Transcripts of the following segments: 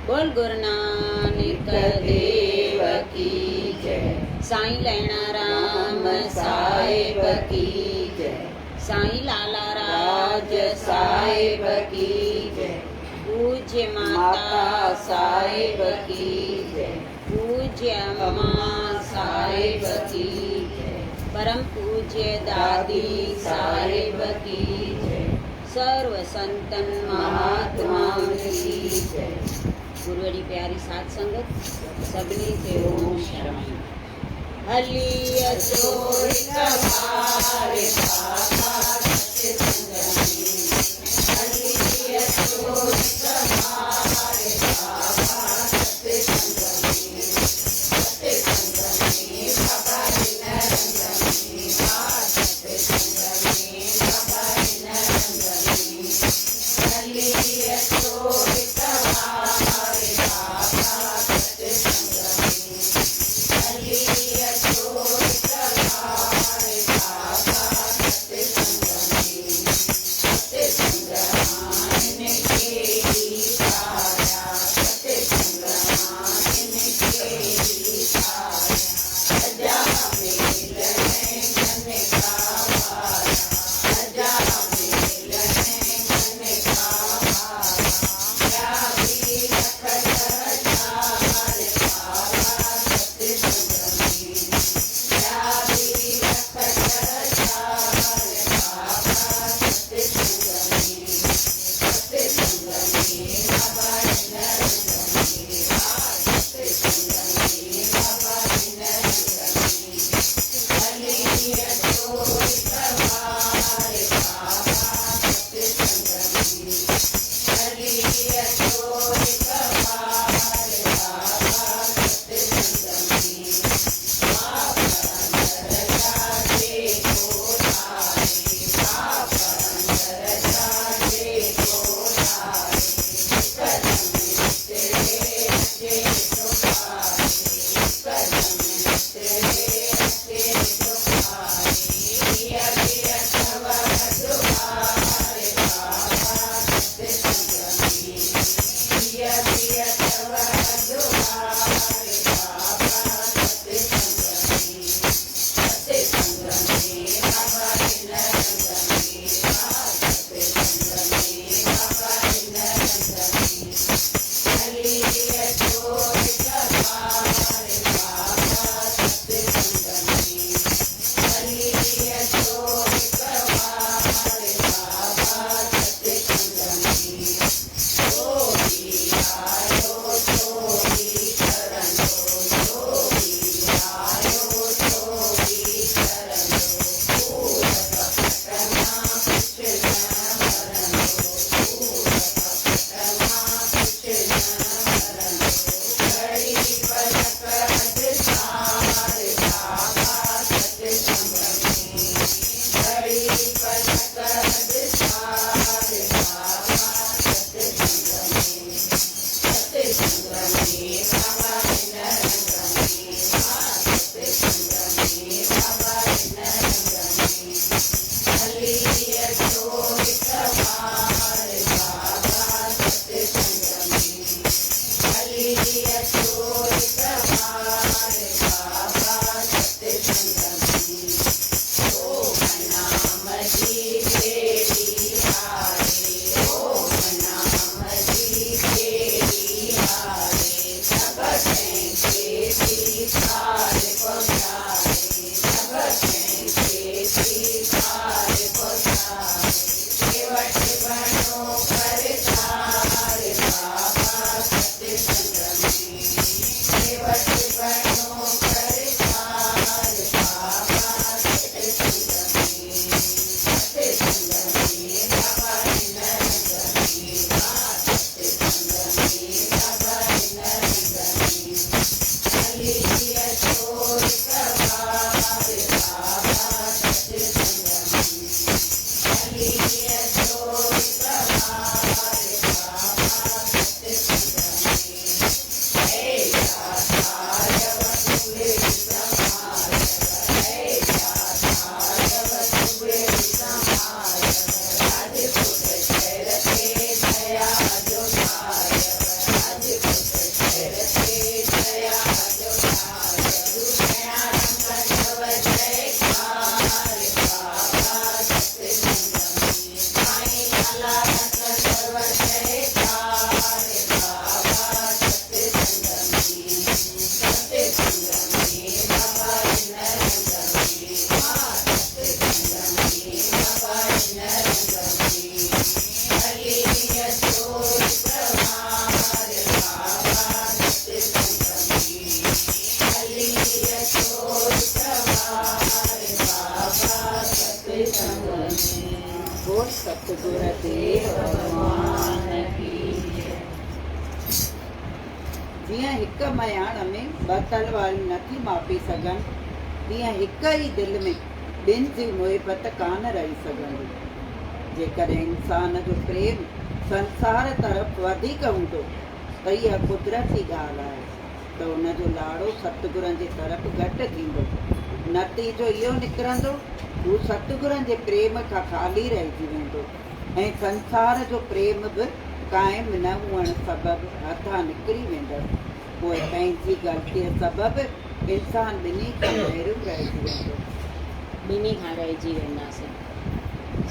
बोल गुरु नानक देव की जय। साईं लैणा राम साहिब की जय। साईं लाला राज साहिब की जय। पूज्य माता साहिब की जय। पूज्य अम्मा साहिब की जय। परम पूज्य दादी साहिब की जय। सर्व संतन महात्माओं की जय। गुरुवारी प्यारी साथ संगत सबने से ओम शरण। हली अचोर कमारे बाबा सत्य संगनी। हली अचोर कमारे बाबा सत्य संगनी। सत्य संगनी बाबा नरंगनी। सत्य संगनी बाबा नरंगनी। हली अचोर कमारे बाबा सत्य संगनी। हली अचोर कमारे बाबा सत्य संगनी। सत्य संगमान के ही साया। सत्य संगमान के ही साया। सजा मिलने मन का भाया। सजा मिलने मन का भाया। क्या भी रखत हजार बाबा सत्य संगनी। क्या भी रखत हजार बाबा सत्य संगनी। सत्य संगनी बाबा नरंगनी। सत्य संगनी बाबा नरंगनी। हली अचोर कमारे बाबा सत्य संगनी। हली अचोर कमारे बाबा सत्य संगनी। पाप अंतर जाते को धारे। पाप अंतर जाते को धारे। कदम तेरे रचे तो पारे। कदम तेरे रचे तो पारे। अभियत वह दुआरे बाबा सत्य संगनी। अभियत वह दुआरे बाबा सत्य संगनी। सत्य संगनी बाबा नरंगनी। सत्य संगनी बाबा नरंगनी। हली अचोर कमारे बाबा सत्य संगनी। हली अचोर कमारे बाबा सत्य संगनी। जो भी आयो तो भी शरण लो। जो भी आयो तो भी शरण लो। पूरत पटना कुछ न मरण लो। पूरत पटना कुछ न मरण लो। घड़ी पलक सारे बाबा सत्य संगनी। घड़ी पलक सारे बाबा सत्य संगनी। सत्य संगनी बाबा नरंगनी। सत्य संगनी बाबा नरंगनी। हली अचोर कमारे बाबा सत्य संगनी। हली अचोर कमारे बाबा सत्य संगनी। ओम नाम जी तेरी हारे। ओम नाम जी तेरी हारे। सब सतगुर देव भगवान की। जीअं हिक मयाण में ॿ तलवारूं नथी मापी सघनि, तीअं हिक ई दिलि में ॿिनि जी मुहिबत कान रही सघंदी। जेकॾहिं इंसान जो प्रेम संसार तरफ़ वधीक हूंदो त इहा कुदरती ॻाल्हि आहे त उनजो लाड़ो सतगुरनि जे तरफ़ घटि थींदो। नतीजो इहो निकिरंदो, हू सतगुरनि जे प्रेम खां ख़ाली रहिजी वेंदो ऐं संसार जो प्रेम बि क़ाइमु न हुअण सबबि हथां निकिरी वेंदसि। पोइ पंहिंजी ग़लतीअ सबबि इंसान ॿिन्ही खां पहिरियों रहिजी वेंदो। ॿिन्ही खां रहिजी वेंदासीं।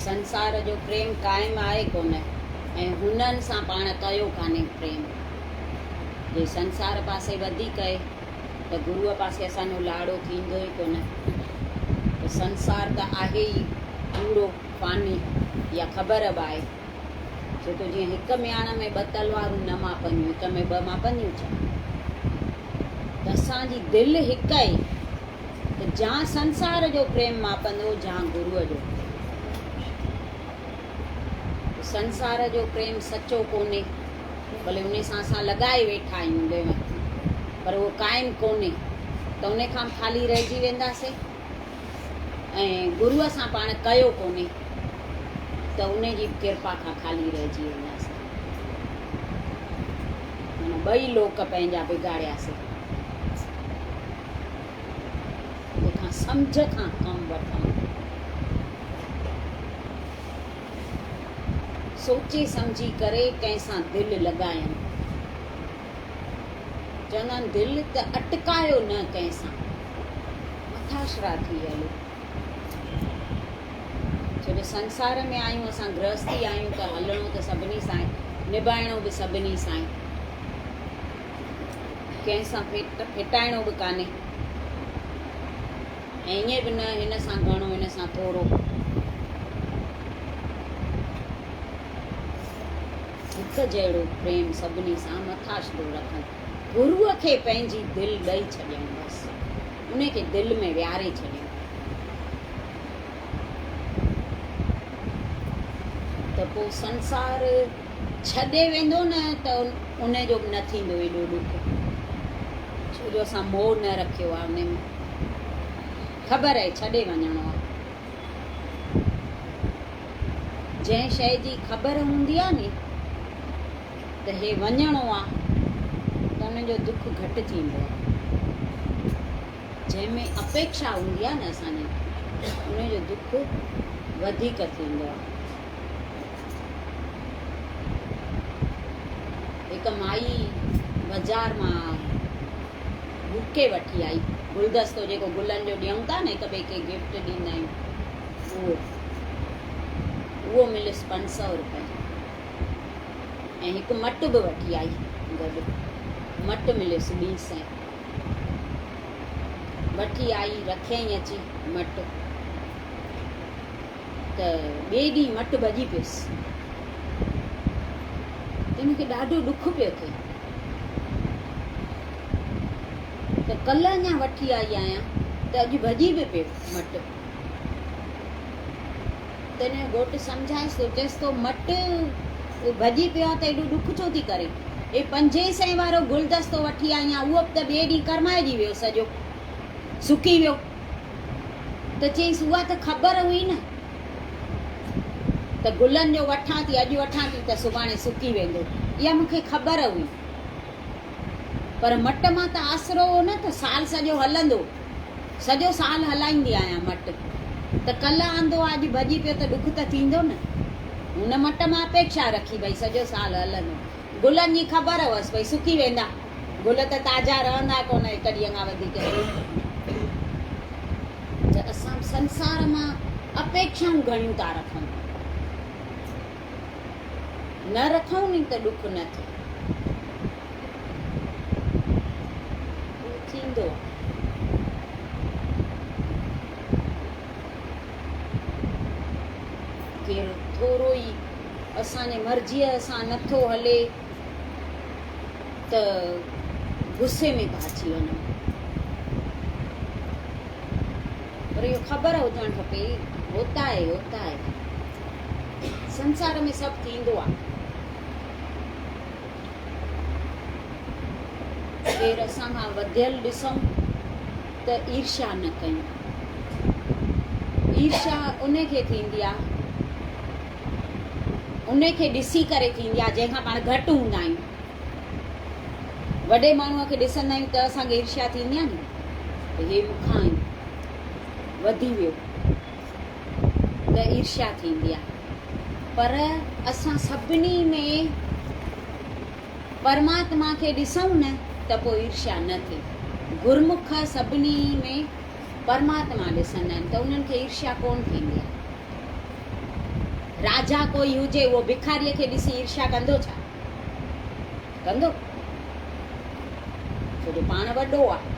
संसार जो प्रेम क़ाइमु आहे कोन ऐं हुननि सां पाण कयो कान्हे प्रेम। जे संसार पासे वधीक आहे त गुरूअ पासे असांजो लाड़ो थींदो ई कोन। त संसार त आहे ई कूड़ो पानी, इहा ख़बर बि आहे। छो त जीअं हिक म्याण में ॿ तलवारूं न मापंदियूं, हिक में ॿ मापंदियूं छा? त असांजी दिलि हिकु आहे त जा संसार जो प्रेम मापंदो, जा गुरूअ जो। संसार जो प्रेम सचो कोन्हे, भले उन सां असां लॻाए वेठा आहियूं ॾे वक़्तु, पर उहो क़ाइमु कोन्हे त उन खां ख़ाली रहिजी वेंदासीं। ऐं गुरूअ सां पाण कयो कोन्हे त उन जी कृपा खां ख़ाली रहिजी वेंदासीं। माना ॿई लोक पंहिंजा बिगाड़ियासीं। तंहिंखां सम्झ खां कमु वठूं, सोचे सम्झी करे कंहिंसां दिलि लॻायूं। चवंदा आहिनि दिलि त अटकायो न कंहिंसां, मथाशरा थी हलो। छो जो संसार में आहियूं असां, गृहस्थी आहियूं त हलणो त सभिनी सां आहे, निभाइणो बि सभिनी सां आहे, कंहिंसां फिटाइणो बि कान्हे। ऐं ईअं बि न हिन सां घणो हिन सां थोरो। हिकु जहिड़ो प्रेम सभिनी सां मथाशरो रखनि, गुरूअ खे पंहिंजी दिलि ॾेई छॾियऊं, बसि उन खे दिलि में विहारे छॾियऊं त पोइ संसार छॾे वेंदो न त उन जो बि न थींदो एॾो ॾुख। छो जो असां मोह न रखियो आहे उन में, ख़बर आहे छॾे वञिणो आहे। जंहिं शइ जी ख़बर हूंदी आहे नी त हे वञिणो आहे त उनजो दुख घटि थींदो आहे। जंहिंमें अपेक्षा हूंदी आहे न असांजी, उनजो दुख वधीक थींदो आहे। हिकु माई बाज़ार मां बुके वठी आई, गुलदस्तो जेको गुलनि जो ॾियूं था न, हिक ॿिए खे गिफ्ट ॾींदा आहियूं, उहो मिलियुसि 500 रुपए। ऐं हिकु मटु बि वठी आई गॾु, मटु मिलियुसि 200। वठी आई, रखियईं अची मटु, त ॿिए ॾींहुं मटु भॼी पियुसि। त मूंखे ॾाढो ॾुख पियो थिए त कल्ह अञा वठी आई आहियां त अॼु भॼी बि पियो मटु। त हिन जो घोटु सम्झाइसि थो, चएसि थो मटु भॼी पियो आहे त एॾो ॾुख छो थी करे? हे 500 वारो गुलदस्तो वठी आई आहियां, उहो त ॿिए ॾींहुं करमाइजी वियो, सॼो सुकी वियो। त चईसि उहा त ख़बर हुई न त गुलनि जो वठां थी, अॼु वठां थी त सुभाणे सुकी वेंदो, इहा मूंखे ख़बर हुई। पर मट मां त आसरो हो न त साल सॼो हलंदो, सॼो साल हलाईंदी आहियां मटु। त कल्ह आंदो आहे, अॼु भॼी पियो त ॾुख त थींदो न। हुन मट मां अपेक्षा रखी भई सॼो साल हलंदो। गुलनि जी ख़बर हुअसि भई सुकी वेंदा, गुल त ताज़ा रहंदा कोन हिकु ॾींहं खां वधीक। त असां संसार मां अपेक्षाऊं घणियूं था रखूं, न रखूं नी त ॾुख न थिए थींदो। केरु थोरो ई असांजे मर्ज़ीअ सां नथो हले त गुस्से में था अची वञूं, पर इहो ख़बर हुजणु खपे, होता है संसार में सभु थींदो आहे। केरु असां खां वधियल ॾिसूं त ईर्ष्या न कयूं। ईर्ष्या उन खे थींदी आहे, उन खे ॾिसी करे थींदी आहे जंहिंखां पाण घटि हूंदा आहियूं। वॾे माण्हूअ खे ॾिसंदा आहियूं त असांखे ईर्ष्या थींदी आहे न, त हे मूंखां वधी वियो, त ईर्ष्या थींदी आहे। पर असां सभिनी में परमात्मा खे ॾिसूं न त पोइ ईर्ष्या न थिए। गुरमुख सभिनी में परमात्मा ॾिसंदा आहिनि त उन्हनि खे ईर्ष्या कोन थींदी आहे। राजा कोई हुजे, उहो भिखारीअ खे ॾिसी ईर्ष्या कंदो छा? कंदो? छो जो पाण वॾो आहे।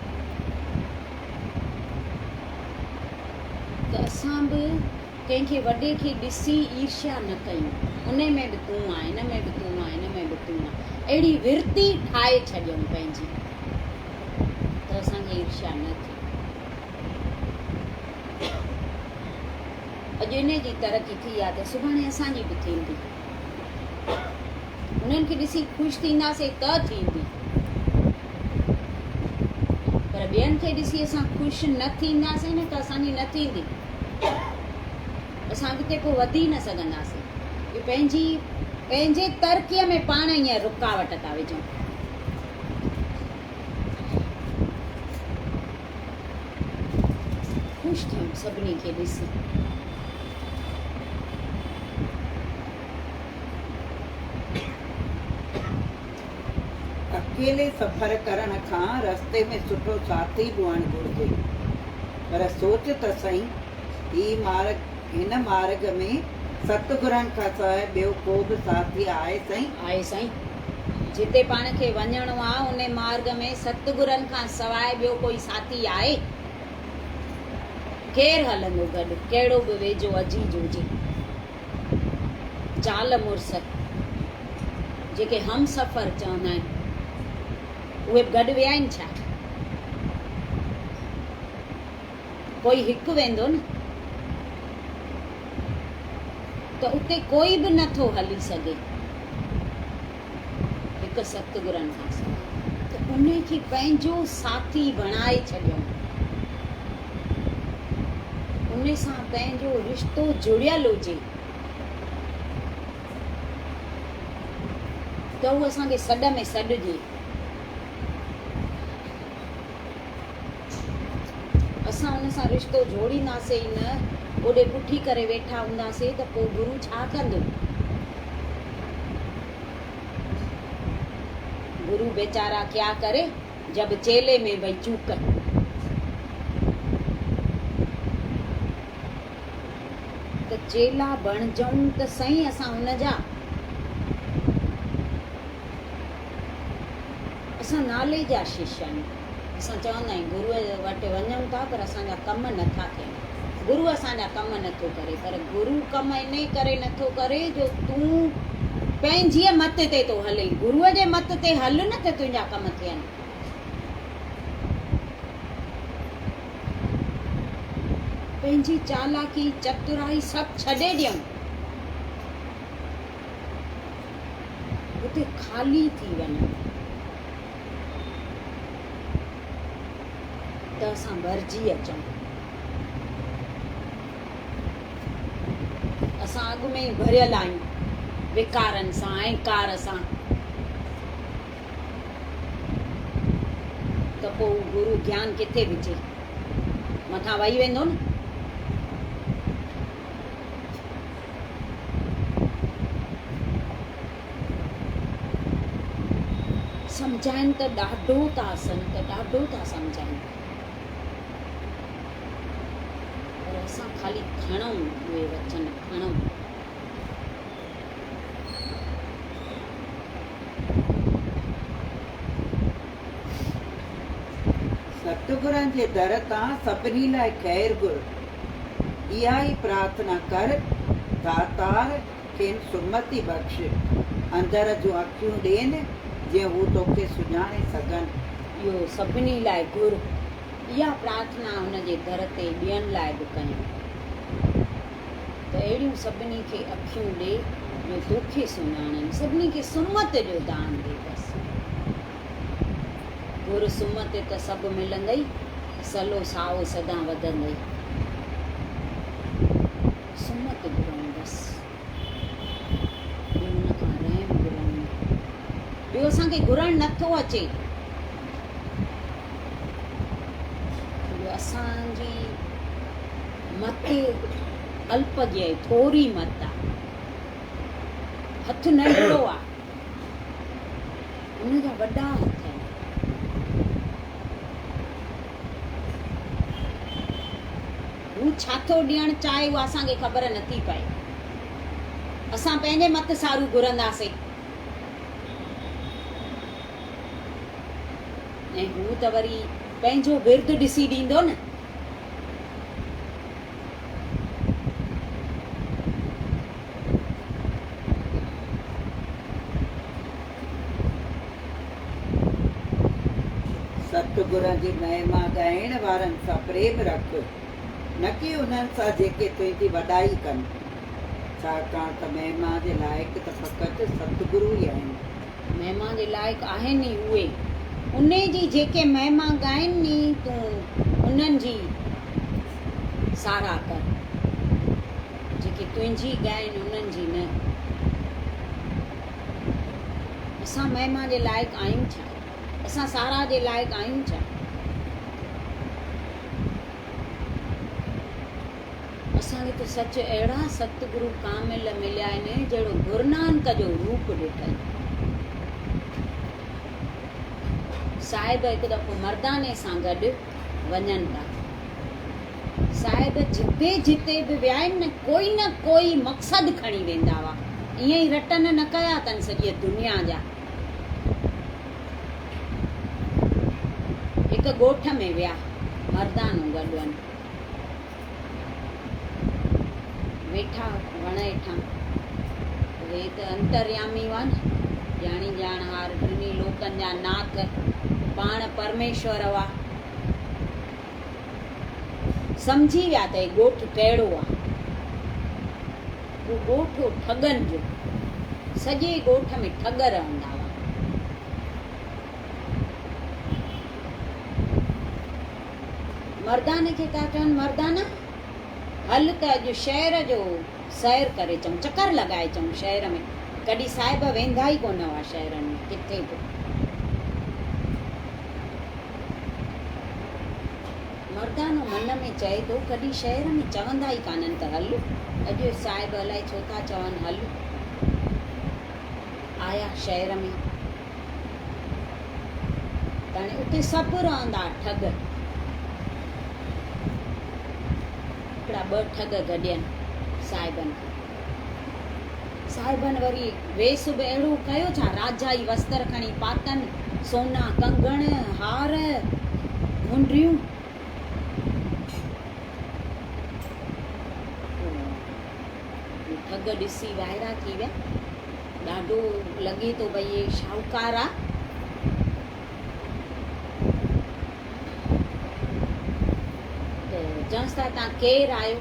त असां बि कंहिंखे वॾे खे ॾिसी ईर्ष्या न कयूं। उन में बि तूं आहे, हिन में बि तूं आहे, हिन में बि तूं आहे, अहिड़ी विरती ठाहे छॾियऊं पंहिंजी, त असांखे ईर्ष्या न थिए। अॼु इन जी तरक़ी थी आहे त सुभाणे असांजी बि थींदी। उन्हनि खे ॾिसी ख़ुशि थींदासीं त थींदी, पर ॿियनि खे ॾिसी असां ख़ुशि न थींदासीं न त असांजी न थींदी। असां अॻिते पोइ वधी न सघंदासीं। इहो पंहिंजे तरक़ीअ में पाण ईअं रुकावट था विझूं। ख़ुशि थियूं सभिनी खे ॾिसी। अकेले सफ़र करण खां रस्ते में सुठो साथी बि हुअणु घुरिजे। पर सोच त सही, हिन मार्ग में सतगुरनि खां सवाइ ॿियो को बि साथी आहे साईं? आहे साईं। जिते पाण खे वञिणो आहे उन मार्ग में सतगुरनि खां सवाइ ॿियो कोई साथी आहे? केरु हलंदो गॾु? कहिड़ो बि वेझो अजीज हुजे, ज़ाल मुड़ुस जेके हम सफ़र चवंदा आहिनि, उहे गॾु विया आहिनि छा? कोई हिकु वेंदो न, त उते कोई बि नथो हली सघे हिकु सतगुरनि खां सवाइ। त उन खे पंहिंजो साथी बणाए छॾियऊं, उन सां पंहिंजो रिश्तो जुड़ियल हुजे त उहो असांखे सॾ में सॾिजे। असां हुन सां रिश्तो जोड़ींदासीं न, ओॾे पुठी करे वेठा हूंदासीं त पोइ गुरू छा कंदो? गुरू बेचारा क्या करे जब चेले में भई चूक। त चेला बणजऊं त सही असां हुन जा। असां नाले जा शिष्य आहियूं। असां चवंदा आहियूं गुरूअ वटि वञूं था पर असांजा कम नथा थियनि। गुरू असांजा कम नथो करे, पर गुरू कम इन करे नथो करे जो तूं पंहिंजी मत ते थो हले। गुरूअ जे मत ते हल न त तुंहिंजा कम थियनि। पंहिंजी चालाकी चतुराई सभु छॾे ॾियूं, उते ख़ाली थी वञूं त असां भरिजी अचूं। असां अॻु में ई भरियल आहियूं विकारनि सां, अहंकार सां, त पोइ गुरू ज्ञान किथे विझे? मथां वही वेंदो न। सम्झाइनि त ॾाढो था संत, ॾाढो था सम्झाइनि, पर असां ख़ाली खणूं उहे वचन, खणूं। सतगुरनि जे दर तां सभिनी लाइ ख़ैर घुर, इहा ई प्रार्थना कर। दातार खेनि सुमति बख़्श, अंदर जूं अखियूं ॾेनि जीअं हू तोखे सुञाणे सघनि। इहो सभिनी लाइ घुर, इहा प्रार्थना हुन जे दर ते ॿियनि लाइ बि कयूं। त अहिड़ियूं सभिनी खे अखियूं ॾे जो तोखे सुञाणनि, सभिनी खे सुमत जो दान ॾे बसि। गुर सुमत त सभु मिलंदई, सलो साओ सदा वधंदई। सुमत घुरऊं बसि, ॿियो हुन खां रहम घुरऊं। ॿियो असांखे घुरणु नथो अचे। असांजी मत अल्पज्ञ, थोरी मत आहे, हथ नंढड़ो आहे, हुनजा वॾा हथ आहिनि। हू छा थो ॾियणु चाहे उहा असांखे ख़बर नथी पए। असां पंहिंजे मत सारू घुरंदासीं ऐं हू त वरी पंहिंजो विर्द ॾिसी ॾींदो न। सतगुरनि जी महिमा ॻाइण वारनि सां प्रेम रख, न कि उन्हनि सां जेके तुंहिंजी वॾाई कनि, छाकाणि त महिमा जे लाइक़ त फ़क़ति सतगुरु ई आहिनि। महिमा जे लाइक़ आहिनि ई उहे, उन जी जेके महिमा ॻाइनि नी तूं उन्हनि जी सारा कर, जेके तुंहिंजी ॻाइनि उन्हनि जी न। असां महिमा जे लाइक़ आहियूं छा? असां सारा जे लाइक़ आहियूं छा? असांखे त सच अहिड़ा सतगुरु कामिल मिलिया आहिनि जहिड़ो गुरु नानक जो रूप ॾिठल। साहिब हिकु दफ़ो मर्दाने सां गॾु वञनि था। साहिब जिते जिते बि विया आहिनि न कोई मक़सदु खणी वेंदा हुआ। ईअं ई रटन न कया अथनि सॼी दुनिया जा। हिकु ॻोठ में विया, मर्दानो गॾु वञ, वेठा वण हेठां। उहे त अंतर्यामी हुआ न, ॼाणी ॼाणहार, टिनी लोकनि जा नाथ, पाण परमेश्वर हुआ। सम्झी विया त हीउ ॻोठु कहिड़ो आहे। उहो ॻोठु ठगनि जो, सॼे ॻोठ में ठग रहंदा हुआ। मर्दाने खे था चवनि, मर्दाना हल त अॼु शहर जो सैर करे अचूं, चकर लॻाए अचूं शहर में। कॾहिं साहिब वेंदा ई कोन हुआ शहरनि में किथे बि। मर्दानो मन में चए थो कॾहिं शहर में चवंदा ई कान्हनि त हल, अॼु साहिब अलाए छो था चवनि हल। आया शहर में, हाणे उते सभु रहंदा ठग। हिकिड़ा ॿ ठग गॾियनि साहिबनि। साहिबनि वरी वेस बि अहिड़ो कयो छा, राजाई वस्त्र खणी पातनि, सोना कंगण हार मुंडियूं। ठग ॾिसी वाइड़ा थी विया। ॾाढो लॻे थो भई इहे शाहूकार आहे। चवंसि था तव्हां केरु आहियो?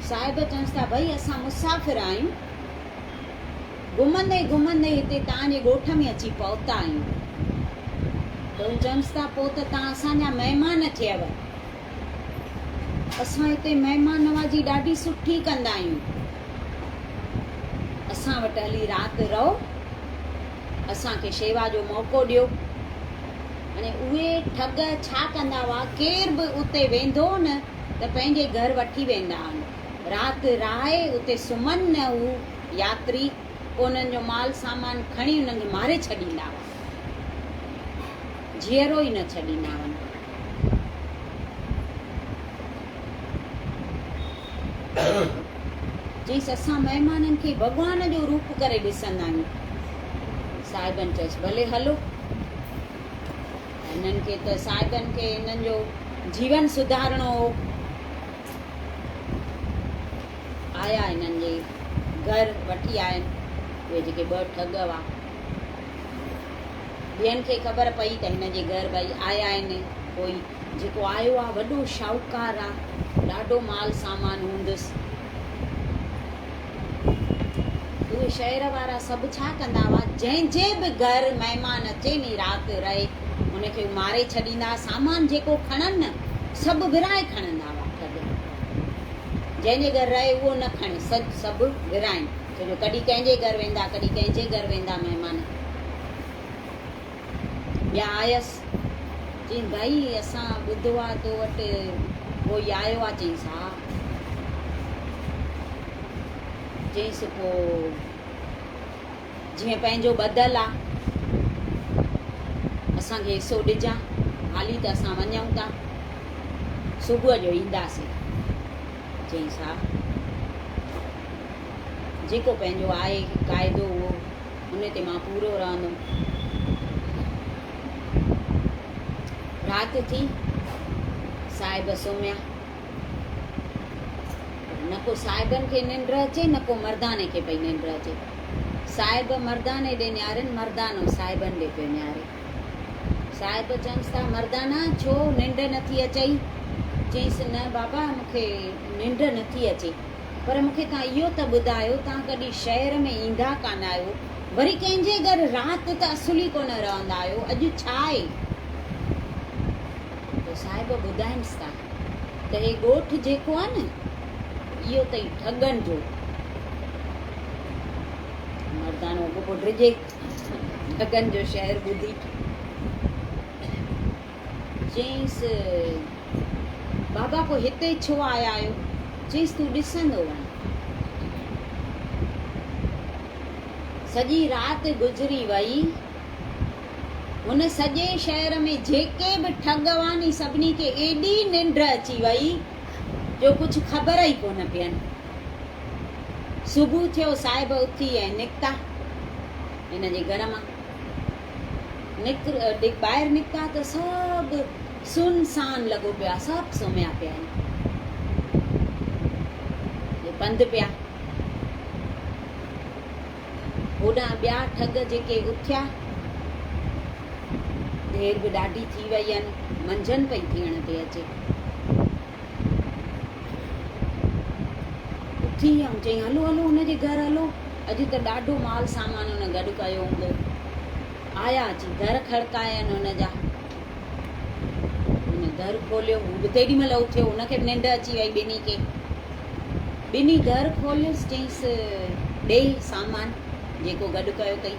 साहिब चवंसि था भई असां मुसाफ़िर आहियूं, घुमंदे घुमंदे हिते तव्हांजे ॻोठ में अची पहुता आहियूं। त हू चवंसि था पोइ त तव्हां असांजा महिमान थियव। असां हिते महिमान नवाज़ी ॾाढी सुठी कंदा आहियूं। असां वटि हली राति रहो, असांखे शेवा जो मौक़ो ॾियो। हाणे उहे ठग छा कंदा हुआ, केर बि उते वेंदो न त पंहिंजे घर वठी वेंदा आहिनि। राति रहाए उते सुम्हनि न हू यात्री, पोइ उन्हनि जो माल सामान खणी उन्हनि खे मारे छॾींदा हुआ, जीअरो ई न छॾींदा हुआ। चईसि असां महिमाननि खे भॻवान जो रूप करे ॾिसंदा आहियूं। साहिबनि चयोसि भले हलो। हिननि खे त साहिबनि खे हिननि जो जीवन सुधारणो हो। आया हिननि जे घर वठी आया उहे जेके ॿ ठग हुआ। ॿियनि खे ख़बर पई त हिन जे घर भई आया आहिनि, कोई जेको आयो आहे वॾो शाहूकार आहे, ॾाढो माल सामान हूंदुसि। उहे शहर वारा सभु छा कंदा हुआ, जंहिंजे बि घर महिमान अचे नी राति रहे उनखे मारे छॾींदा। सामान जेको खणनि न सभु विराए खणंदा हुआ। जंहिंजे घर रहे उहो न खणे, सभु विराइनि, छो जो कॾहिं कंहिंजे घर वेंदा, कॾहिं कंहिंजे घर वेंदा महिमान। ॿिया आयसि, चई भाई असां ॿुधो आहे तो वटि कोई आयो आहे। चईंसि हा। चईंसि पोइ जीअं पंहिंजो ॿधल आहे असांखे हिसो ॾिजां, हाली त असां वञूं था, सुबुह जो ईंदासीं। चईंसि हा। जेको पंहिंजो आहे क़ाइदो उहो उन ते मां पूरो रहंदुमि। राति थी, साहिब सुम्हिया। न को साहिबनि खे निंड अचे, न को मर्दाने खे पई निंड अचे। साहिब मर्दाने ॾे नियारनि, मर्दानो साहिबनि ॾे पियो नियारे। साहिब चवनिसि था मर्दाना छो निंड नथी अचई? चईंसि न बाबा मूंखे निंड नथी अचे, पर मूंखे तव्हां इहो त ॿुधायो, तव्हां कॾहिं शहर में ईंदा कान आहियो, वरी कंहिंजे घर राति त असुली कोन रहंदा आहियो, अॼु छा आहे? त साहिब ॿुधाइनिसि था त हे ॻोठु जेको आहे न इहो अथई ठगनि जो। मर्दानो अॻो ड्रिजे, ठगनि जो शहर ॿुधी। चईंसि बाबा को हिते छो आया आहियो? चईंसि तूं ॾिसंदो वञ, सॼी राति गुज़री वई, हुन सॼे शहर में जेके बि ठग हुआ नी सभिनी खे एॾी निंड अची वई जो कुझु ख़बर ई कोन पियनि। सुबुह थियो, साहिब उथी ऐं निकिता हिन जे घर मां। ॿाहिरि निकिता त सभु सुनसान लॻो पिया, सभु सुम्हिया पिया आहिनि, बंदि पिया। होॾां ॿिया ठग जेके उथिया, देरि बि ॾाढी थी वई आहिनि, मंझंदि पई थियण ते अचे। उथी ऐं चई हलो हलो हुनजे घर हलो, अॼु त ॾाढो माल सामान हुन गॾु कयो हूंदो। आया अची दर खड़कायनि हुनजा, हुन दर खोलियो। हू बि तेॾी महिल उथियो, हुनखे बि निंड अची वई ॿिन्ही खे। ॿिन्ही दर खोलियोसि, चईंसि ॾे सामान जेको गॾु कयो अथई।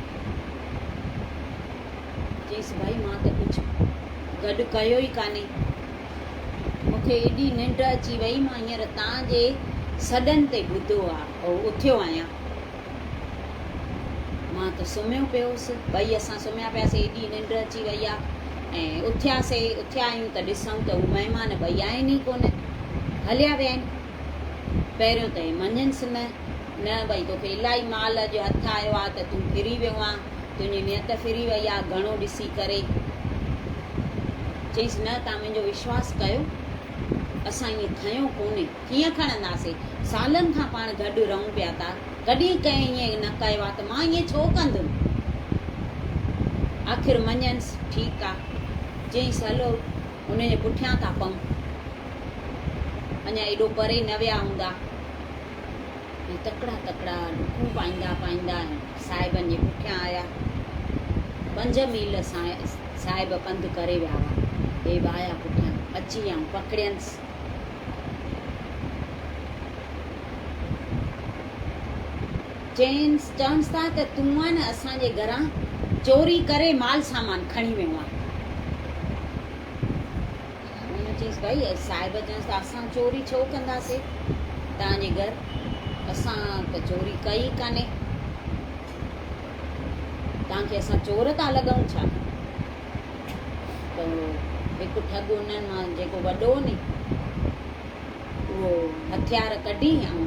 चईंसि भाई मां त कुझु गॾु कयो ई कान्हे, मूंखे एॾी निंड अची वई, मां हींअर तव्हांजे सॾनि ते ॿुधो आहे, उथियो आहियां, मां त सुम्हियो पियोसि। ॿई असां सुम्हिया पियासीं, एॾी निंड अची वई आहे, ऐं उथिया आहियूं त ॾिसूं त हू महिमान ॿई आहिनि ई कोन, हलिया विया आहिनि। पहिरियों त हे मञिसि न भई तोखे इलाही माल जो हथु आयो आहे त तूं फिरी वियो आहे, तुंहिंजी नियत फिरी वई आहे घणो ॾिसी करे। चईंसि न तव्हां मुंहिंजो विश्वास कयो, असां ईअं खयो कोन्हे, कीअं खणंदासीं, सालनि खां पाण गॾु रहूं पिया था, कॾहिं कंहिं ईअं न कयो आहे त मां ईअं छो कंदुमि। आख़िर मञिसि, ठीकु आहे। चईंसि हलो हुनजे पुठियां था पऊं, अञा एॾो परे न विया हूंदा। तकड़ा तकड़ा डुकूं पाईंदा पाईंदा साहिबनि जे पुठियां आया। 5 मील साहिब पंधु करे विया हुआ, हे बि आया पुठियां, अची विया पकड़ियनिसि। चवनिसि था त तूं आहे न असांजे घरां चोरी करे माल सामान खणी वियो आहे। चईंसि भाई साहिब चवनिसि था असां चोरी छो कंदासीं तव्हांजे घर, असां त चोरी कई कान्हे, तव्हांखे असां चोर था लॻूं छा? त हिकु ठग उन्हनि मां जेको वॾो नी उहो हथियार कढी ऐं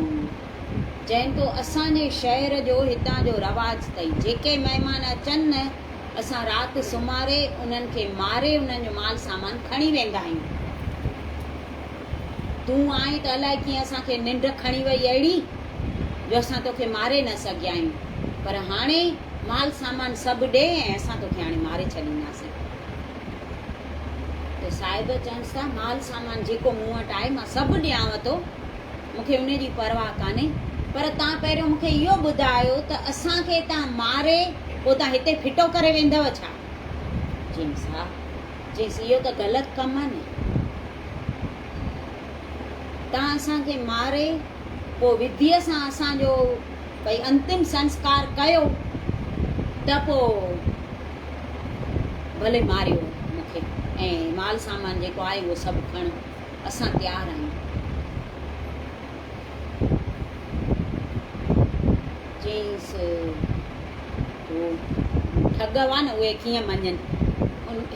चवनि थो असांजे शहर जो हितां जो रवाजु अथई, जेके महिमान अचनि न असां राति सुम्हारे उन्हनि खे मारे उन्हनि जो माल सामान खणी वेंदा आहियूं। तूं आई त अलाए कीअं असांखे निंड खणी वई अहिड़ी जो असां तोखे मारे न सघिया आहियूं, पर हाणे माल सामान सभु ॾे ऐं असां तोखे हाणे मारे छॾींदासीं। त साहिब चवनि था माल सामान जेको मूं वटि आहे मां सभु ॾियांव थो, मूंखे उन जी परवाह कान्हे, पर तव्हां पहिरियों मूंखे इहो ॿुधायो त असांखे तव्हां मारे पोइ तव्हां हिते फिटो करे वेंदव छा? चईंसि हा। चईंसि इहो त ग़लति कमु आहे न, तव्हां असांखे मारे पोइ विधीअ सां असांजो भई अंतिम संस्कार कयो त पोइ भले मारियो मूंखे, ऐं माल सामान जेको आहे उहो सभु खणो, असां तयारु आहियूं। चईंसि उहो ठग हुआ न उहे कीअं मञनि।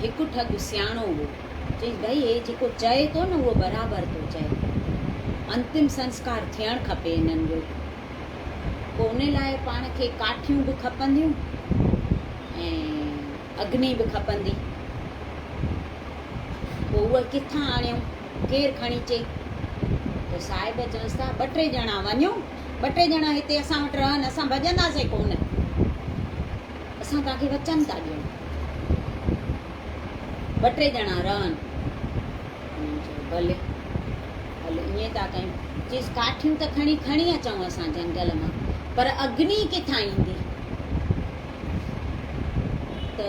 हिकु ठग सियाणो हुओ, चईंसि भई हे जेको चए थो न उहो बराबरि थो चए, अंतिम संस्कार थियणु खपे हिननि जो, पोइ उन लाइ पाण खे काठियूं बि खपंदियूं ऐं अग्नि बि खपंदी। पोइ उहा किथां आणियूं, केरु खणी चई? त साहिब चवंसि था 2-3 ॼणा वञो, 2-3 ॼणा हिते असां वटि रहनि, असां भॼंदासीं कोन, असां तव्हांखे वचन था ॾियूं, 2-3 ॼणा रहनि। भले हलो ईअं था कयूं। चईसि काठियूं त खणी अचूं असां जंगल मां, पर अग्नि किथां ईंदी? त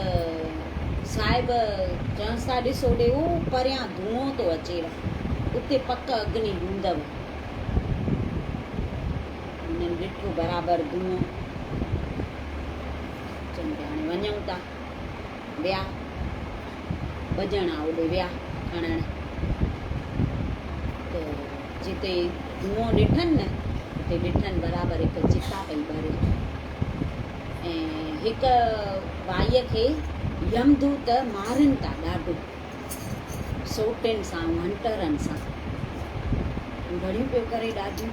साहिब चवंसि था ॾिसो ॾे परियां धुओं थो अचे, उते पक अग्नि हूंदव। हुननि ॾिठो बराबरि धुओं, चवनि हाणे वञूं था। विया 2 ॼणा ओॾे विया खणण, त जिते धुओं ॾिठनि न उते ॾिठनि बराबरि हिकु चिता पई ॿरे, ऐं हिकु भाईअ खे यमदूत मारनि था ॾाढो, सोटियुनि सां हंटरनि सां, घड़ियूं पियो करे ॾाढियूं।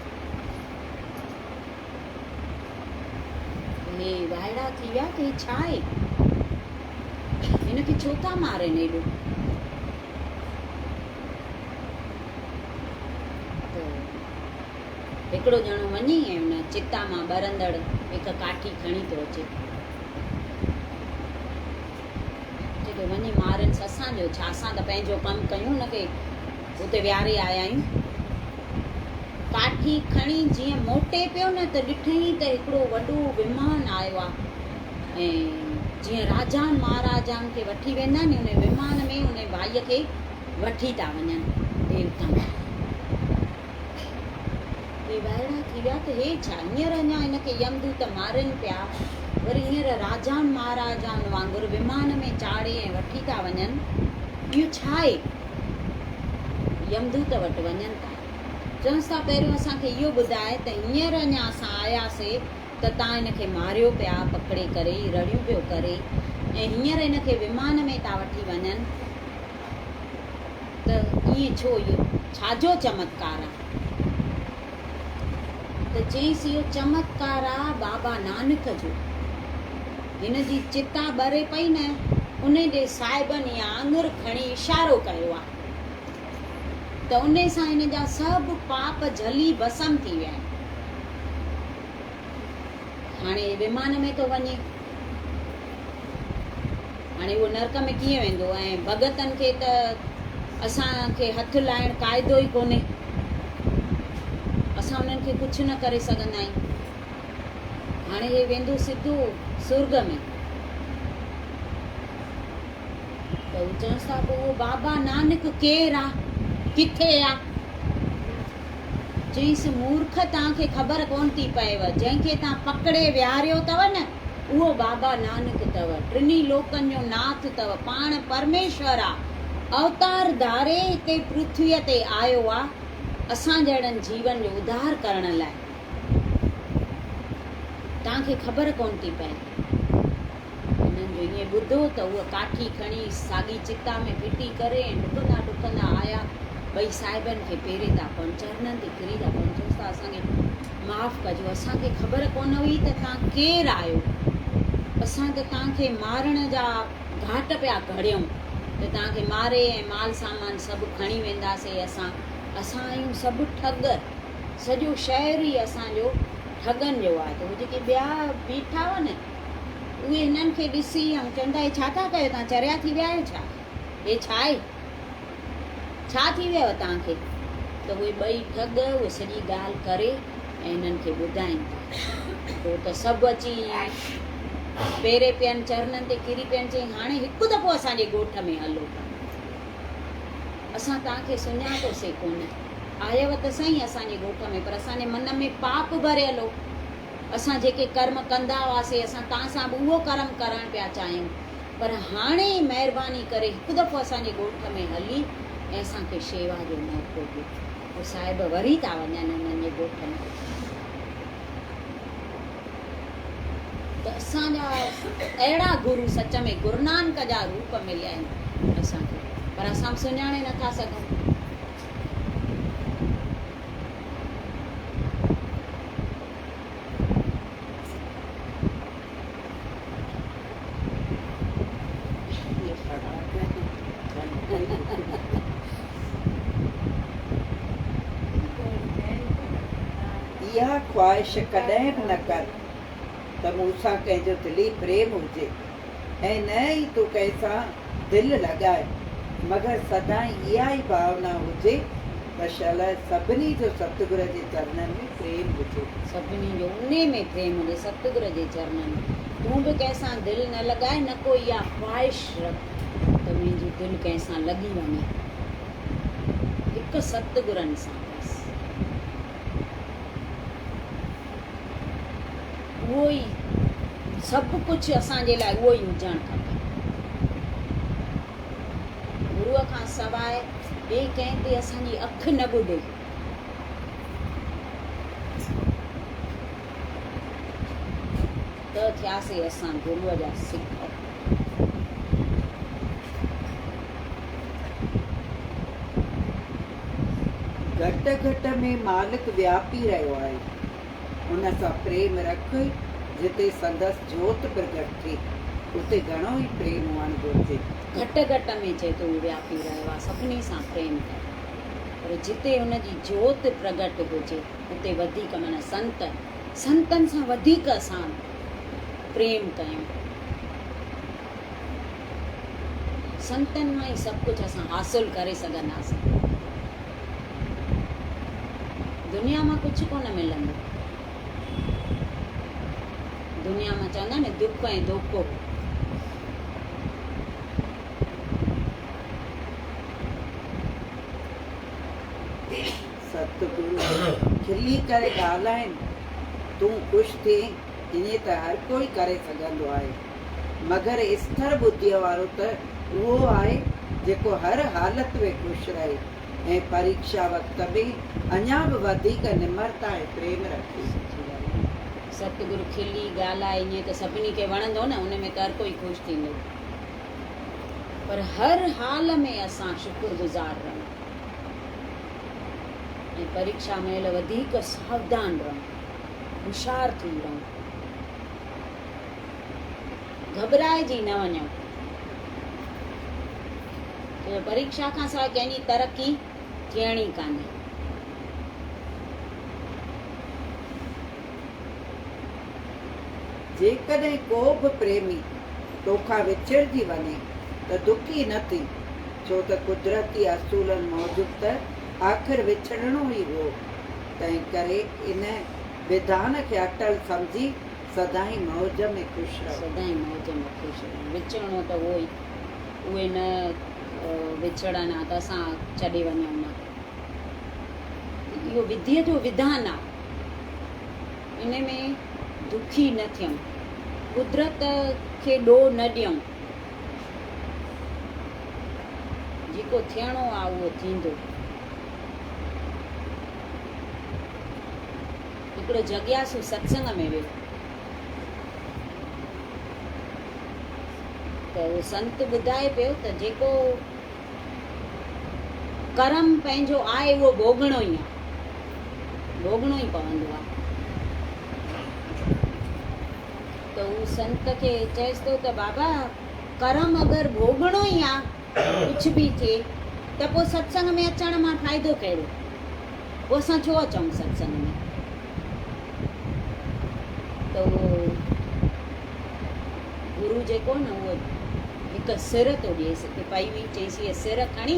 हे वाइड़ा थी विया कि छा आहे, हिनखे छो था मारनि एॾो? हिकिड़ो ॼणो वञी ऐं हुन चिता मां ॿरंदड़ हिकु काठी खणी थो अचे, चए वञी मारनि असांजो छा, असां त पंहिंजो कमु कयूं, हुनखे हुते विहारे आया आहियूं। काठी खणी जीअं मोटे पियो न त ॾिठई त हिकिड़ो वॾो विमान आयो आहे, ऐं जीअं राजाउनि महाराजाउनि खे वठी वेंदा आहिनि उन विमान में उन भाईअ खे वठी था वञनि देवता। वाइड़ा थी विया त हे छा, हींअर अञा हिनखे यमदूत मारनि पिया, वरी हींअर राजाउनि महाराजाउनि वांगुरु विमान में चाढ़े ऐं वठी था वञनि, इहो छा आहे? यमदूत वटि वञनि था, चवंसि था पहिरियों असांखे इहो ॿुधाए त हींअर अञा असां आयासीं त तव्हां हिनखे मारियो पिया पकिड़े करे, रड़ियूं पियो करे, ऐं हींअर हिनखे विमान में था वठी वञनि, त ईअं छो? इहो छाजो चमत्कार आहे? त चईंसि इहो चमत्कार आहे बाबा नानक जो। हिन जी चिता ॿरे पई न, उन ॾे साहिबनि या आङुर खणी इशारो कयो आहे, त उन सां हिन जा सभु पाप झली भस्म थी विया आहिनि। हाणे विमान में थो वञे, हाणे उहो नरक में कीअं वेंदो? ऐं भगतनि खे त असांखे हथु लाइणु क़ाइदो ई कोन्हे, असां उन्हनि खे कुझु न करे सघंदा आहियूं। हाणे हे वेंदो सिधो सुर्ग में, त हू चवंसि था पोइ उहो बाबा नानक केरु आहे, किथे आहे? चईंसि मूर्ख तव्हांखे ख़बर कोन थी पएव, जंहिंखे तव्हां पकिड़े विहारियो अथव न उहो बाबा नानक अथव, 3 लोकनि जो नाथ अथव, पाण परमेश्वर आहे, अवतार धारे हिते पृथ्वीअ ते आयो आहे असां जहिड़नि जीवन जो उद्धार करण लाइ। तव्हांखे ख़बर कोन थी पए। हिननि जो ईअं ॿुधो त उहा काठी खणी साॻी चिता में फिटी करे ऐं डुकंदा डुकंदा आया, 2 साहिबनि खे पेरे था पवनि, चरणनि ते किरी था पवनि, चवंसि था असांखे माफ़ु कजो, असांखे ख़बर कोन हुई त तव्हां केरु आहियो, असां त तव्हांखे मारण जा घाट पिया घड़ियूं त तव्हांखे मारे ऐं माल सामान सभु खणी वेंदासीं। असां आहियूं सभु ठग, सॼो शहर ई असांजो ठगनि जो आहे। त उहे जेके ॿिया बीठा हुआ न उहे हिननि खे ॾिसी ऐं चवंदा हे छा था कयो, तव्हां चरिया थी विया आहियो छा, हे छा आहे? छा थी वियो तव्हांखे? त उहे ॿई ठग उहे सॼी ॻाल्हि करे ऐं हिननि खे ॿुधाइनि था। पोइ त सभु अची पेरे पियनि चरणनि ते किरी पियनि, चई हाणे हिकु दफ़ो असांजे ॻोठ में हलो, असां तव्हांखे सुञातोसीं कोन, आयव त सही असांजे ॻोठ में, पर असांजे मन में पाप भरियल हो। असां जेके कर्म कंदा हुआसीं असां तव्हां सां बि उहो कर्म करणु पिया चाहियूं, पर हाणे महिरबानी करे हिकु दफ़ो असांजे ॻोठ में हली ऐं असांखे शेवा जो मौक़ो ॾियो। पोइ साहिब वरी था वञनि हुननि जे ॻोठ में। त असांजा अहिड़ा गुरू सच में गुरू नानक जा रूप मिलिया आहिनि असांखे, पर असां सुञाणे नथा सघूं। इहा ख्वाहिश कॾहिं बि न कर त मूंसां कंहिंजो दिली प्रेम हुजे, ऐं न ई तूं कंहिंसां दिलि लॻाए, मगर सदाईं इहा ई भावना हुजे त शल सभिनी जो सतगुर जे चरणनि में प्रेम हुजे। सभिनी जो उन में प्रेम हुजे, सतगुर जे चरणनि में। तूं बि कंहिंसां दिलि न लॻाए, न को इहा ख्वाहिश रख त मुंहिंजी दिलि कंहिंसां लॻी वञे, हिकु सतगुरनि सां बसि। उहो ई सभु कुझु असांजे लाइ उहो ई हुजणु खपे। गुरूअ खां सवाइ ॿिए कंहिं ते असांजी अखि न ॿुधे। त थियासीं असां गुरूअ जा सिख। घटि घटि में मालिक व्यापी रहियो आहे, उन सां प्रेम रख। जिते संदसि जोत प्रगट थिए उते घणो ई प्रेम हुअणु घुरिजे। घटि घटि में चए थो व्यापी रहियो आहे, सभिनी सां प्रेम कर, पर जिते हुनजी जोत प्रगट हुजे उते वधीक माना संतनि सां वधीक असां प्रेम कयूं। संतनि मां ई सभु कुझु असां हासिल करे सघंदासीं। दुनिया मां कुझु कोन मिलंदो। दुनिया में चवंदा न दुख ऐं धोखो। सतगुरु खिली करे ॻाल्हाइनि, तूं ख़ुशि थी, ईअं त हर कोई करे सघंदो आहे, मगर स्थिर ॿुद्धीअ वारो त उहो आहे जेको हर हालत में ख़ुशि रहे ऐं परीक्षा वक़्त में अञा बि वधीक निमरता ऐं प्रेम रखे। सतगुरु खिली ॻाल्हाए ईअं त सभिनी खे वणंदो न, उन में त हर कोई ख़ुशि थींदो, पर हर हाल में असां शुक्रगुज़ार रहूं ऐं परीक्षा महिल वधीक सावधान रहूं, होशियार थी रहूं, घबराइजी न वञूं। परीक्षा खां सवाइ कंहिंजी तरक़ी थियणी कान्हे। जेकॾहिं को बि प्रेमी तोखां विछड़जी वञे त दुखी न थी, छो त कुदरती असूलनि मौजूद त आख़िर विछड़णो ई हो। तंहिं करे इन विधान खे अटल सम्झी सदाईं मौज में ख़ुशि रहो। सदाईं मौज में ख़ुशि रहो। विछड़णो त उहो ई, उहे न विछड़नि आहे त असां छॾे वञूं न। इहो विधीअ जो विधान आहे, इन में दुखी न थियूं, कुदरत खे ॾोह न ॾियूं, जेको थियणो आहे उहो थींदो। हिकिड़ो जगियासु सत्संग में वियो त उहो संत ॿुधाए पियो त जेको कर्म पंहिंजो आहे उहो भोगणो ई आहे, भोगणो ई पवंदो आहे। त उहो संत खे चएसि थो त बाबा कर्म अगरि भोगणो ई आहे, कुझु बि थिए त पोइ सत्संग में अचण मां फ़ाइदो कहिड़ो? पोइ असां छो अचूं सत्संग में? त उहो गुरू जेको न उहो हिकु सिर थो ॾिएसि, हिते पई हुई, चईसि हीअ सिर खणी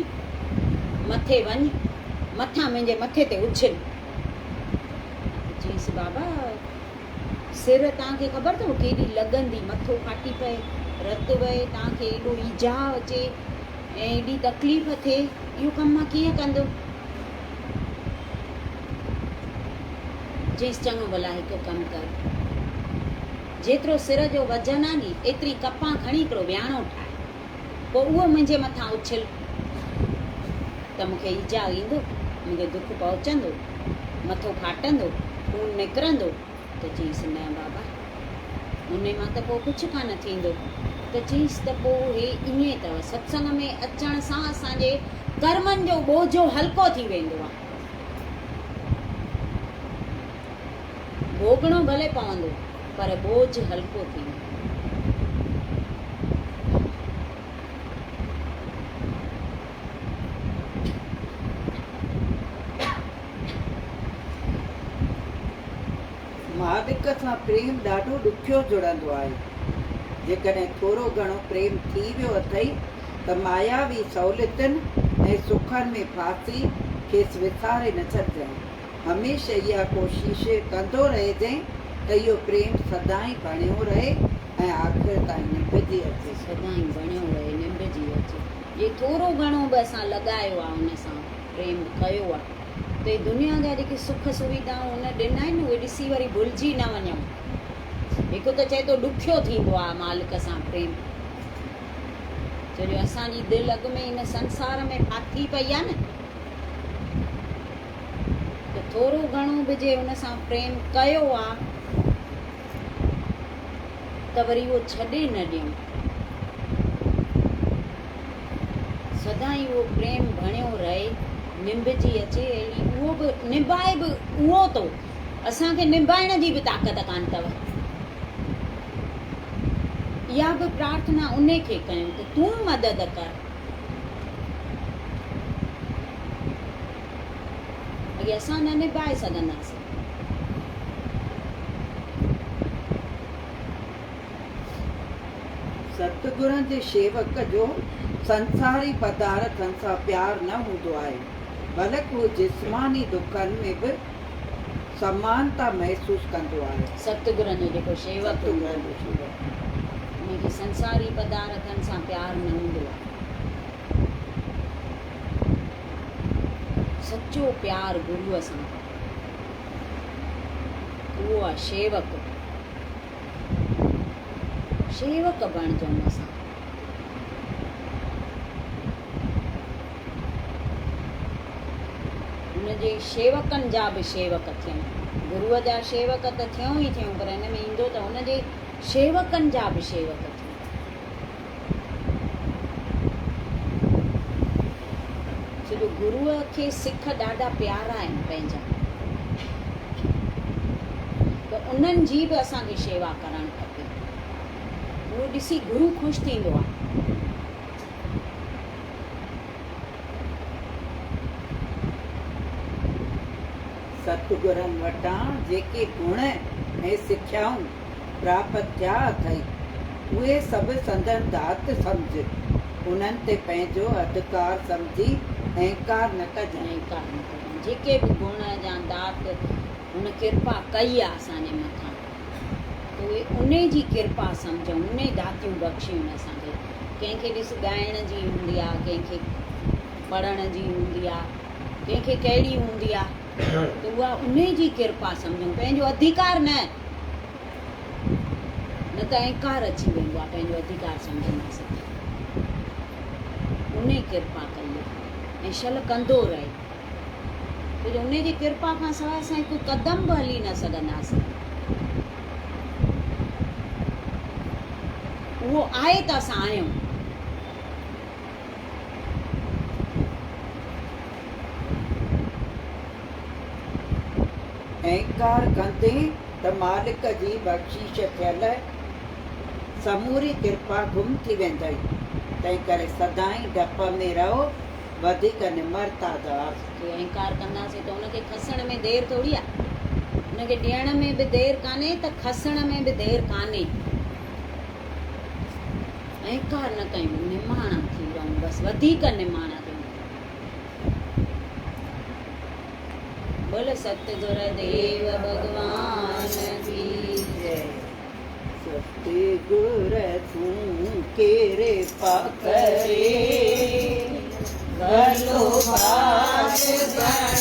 मथे वञ, मथां मुंहिंजे मथे ते उछल। चईंसि बाबा सिर तव्हांखे ख़बर अथव केॾी लॻंदी, मथो फाटी पए, रतु वहे, तव्हांखे एॾो ईजा अचे ऐं एॾी तकलीफ़ थिए, इहो कमु मां कीअं कंदो? चईंसि चङो भला हिकु कमु कर, जेतिरो सिर जो वज़न आहे नी एतिरी कपां खणी हिकिड़ो वियाणो ठाहे, पोइ उहो मुंहिंजे मथां उछल त मूंखे ईजा ईंदो, मूंखे दुख पहुचंदो, मथो फाटंदो, खून निकिरंदो। त चईंसि न बाबा उन मां त पोइ कुझु कान थींदो। त चईंसि त पोइ हे ईअं अथव, सत्संग में अचण सां असांजे कर्मनि जो बोझो हल्को थी वेंदो आहे, भोगणो भले पवंदो पर बोझ हल्को थींदो। मालिक सां प्रेम ॾाढो ॾुखियो जुड़ंदो आहे। जेकॾहिं थोरो घणो प्रेम थी वियो अथई त मायावी सहूलियतुनि ऐं सुखनि में फासी खेसि विसारे न छॾिजांइ। हमेशह इहा कोशिश कंदो रहिजांइ त इहो प्रेम सदाईं बणियो रहे ऐं आख़िर ताईं निभिजी अचे। सदाईं बणियो रहे, निभिजी अचे। जे थोरो घणो बि असां लॻायो आहे, हुन सां प्रेम कयो आहे, त ही दुनिया जा जेके सुख सुविधाऊं हुन ॾिना आहिनि उहे ॾिसी वरी भुलिजी न वञूं। हिकु त चए थो ॾुखियो थींदो आहे मालिक सां प्रेम, छो जो असांजी दिलि अॻु में हिन संसार में फाथी पई आहे न, त थोरो घणो बि जे हुन सां प्रेम कयो आहे त वरी उहो छॾे न ॾियूं, सदाईं उहो प्रेम बणियो रहे, निभिजी अचे। अहिड़ी उहो बि निभाए बि उहो तो, असांखे निभाइण जी बि ताक़त कान अथव। इहा बि प्रार्थना उन खे कयूं त तूं मदद कर। अॻे असां न निभाए सघंदासीं। सतगुरनि जे शेवक जो संसारी पदार्थनि सां प्यार न हूंदो आहे, बल्कि उहो जिस्मानी दुखनि में बि समानता महसूसु कंदो आहे। सतगुरनि जो जेको शेवक हूंदो आहे उनखे संसारी पदार्थनि सां प्यार न हूंदो आहे। सचो प्यार गुरूअ सां, उहो आहे शेवक। शेवक बणजऊं असां। हुनजे शेवकनि जा बि शेवक थियऊं, गुरूअ जा शेवक त थियूं ई थियूं, पर हिन में ईंदो त हुनजे शेवकनि जा बि शेवक थियूं। छो जो गुरूअ खे सिख ॾाढा प्यारा आहिनि पंहिंजा, त उन्हनि जी बि असांखे शेवा करणु खपे। उहो ॾिसी गुरू ख़ुशि थींदो आहे। सतगुरनि वटां जेके गुण ऐं सिखियाऊं प्राप्त थिया अथई उहे सभु संदन दात सम्झ, उन्हनि ते पंहिंजो अधिकार सम्झी अहंकार न कजांइ। जेके बि गुण या दात हुन कृपा कई आहे असांजे मथां, उहे उन जी कृपा सम्झूं, उन दातियूं बख़्शियूं असांखे। कंहिंखे ॾिस ॻाइण जी हूंदी आहे, कंहिंखे पढ़ण जी हूंदी आहे, कंहिंखे कहिड़ी हूंदी आहे, त उहा उन जी कृपा सम्झूं, पंहिंजो अधिकार न त अहंकार अची वेंदो आहे। पंहिंजो अधिकार सम्झंदासीं उन कृपा कई ऐं शल कंदो रहे, छो जो उन जी कृपा खां सवाइ असां हिकु क़दम बि हली न सघंदासीं। उहो आहे त असां आहियूं। अहंकार कंदे त मालिक जी बख़्शीश थियल समूरी कृपा गुम थी वेंदई। तंहिं करे सदाईं डप में रहो, वधीक निमरता दास। अहंकार कंदासीं त हुनखे खसण में देरि थोरी आहे, हुनखे ॾियण में बि देरि कान्हे त खसण में बि देरि कान्हे। अहंकार न कयूं, निमाणा थी रहूं, बसि वधीक निमाणा थियूं। बोल सतगुर देव भगवान की जय। सतगुर तू केरे पाकरे भलो बात बनाए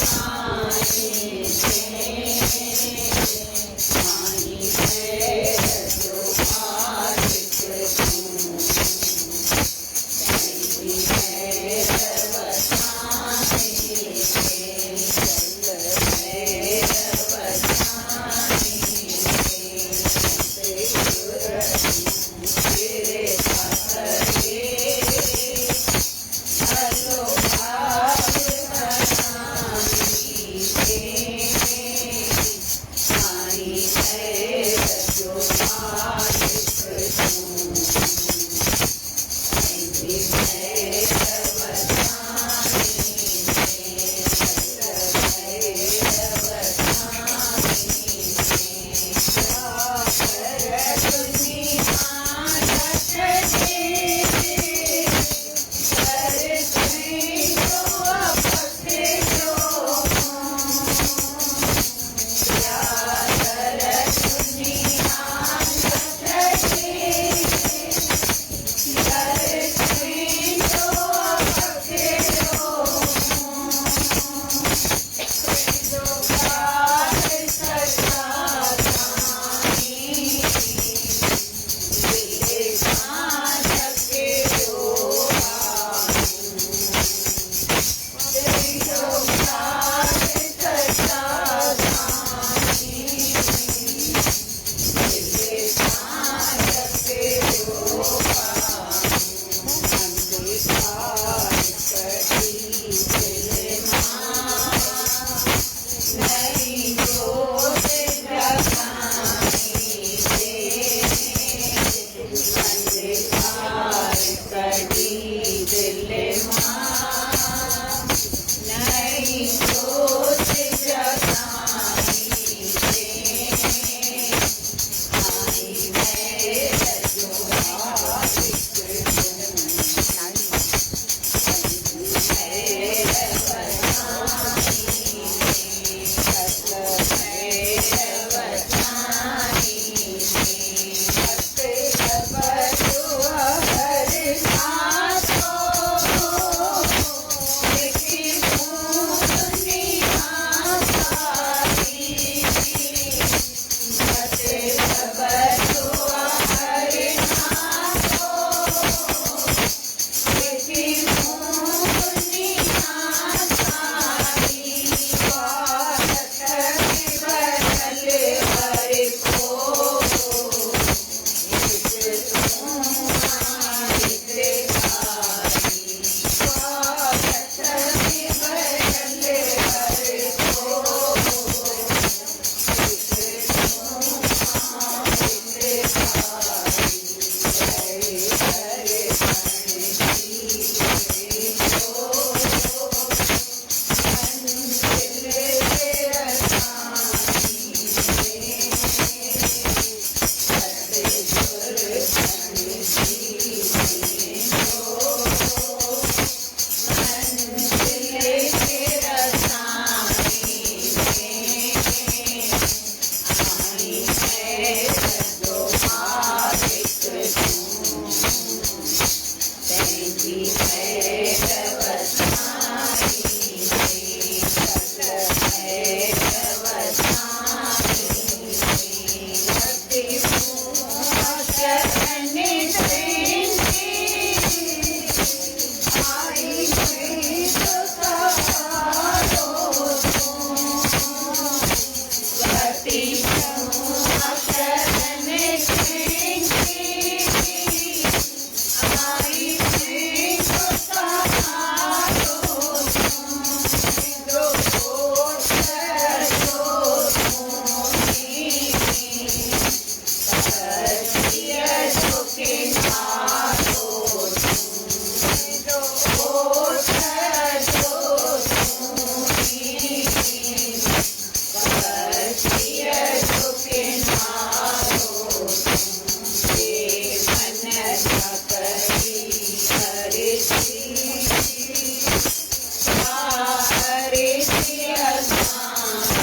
Hare Krishna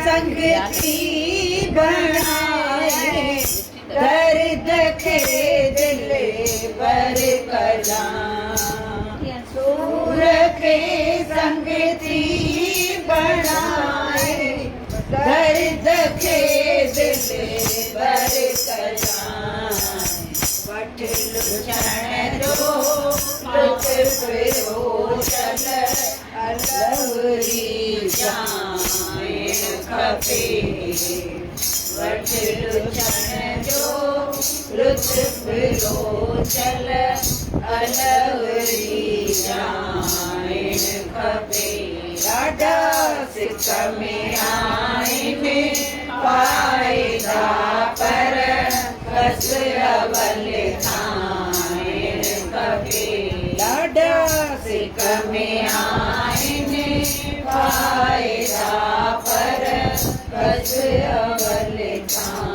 संगती बनाए दर्द के दिल पर कला सूर के संगती बनाए दर्द के दिल पर कला वट लुचण दो लुट फिरो चल अलवरी जाए खपे वट लुचण जो लुत्फ लो चल अलवरी जाए खपे ॾाढा सिक में आइन पाइदा पर बस अवल थाइण खपे ॾाढा सिक में आहिनि फ़ाइदा पर बस अवल थाइण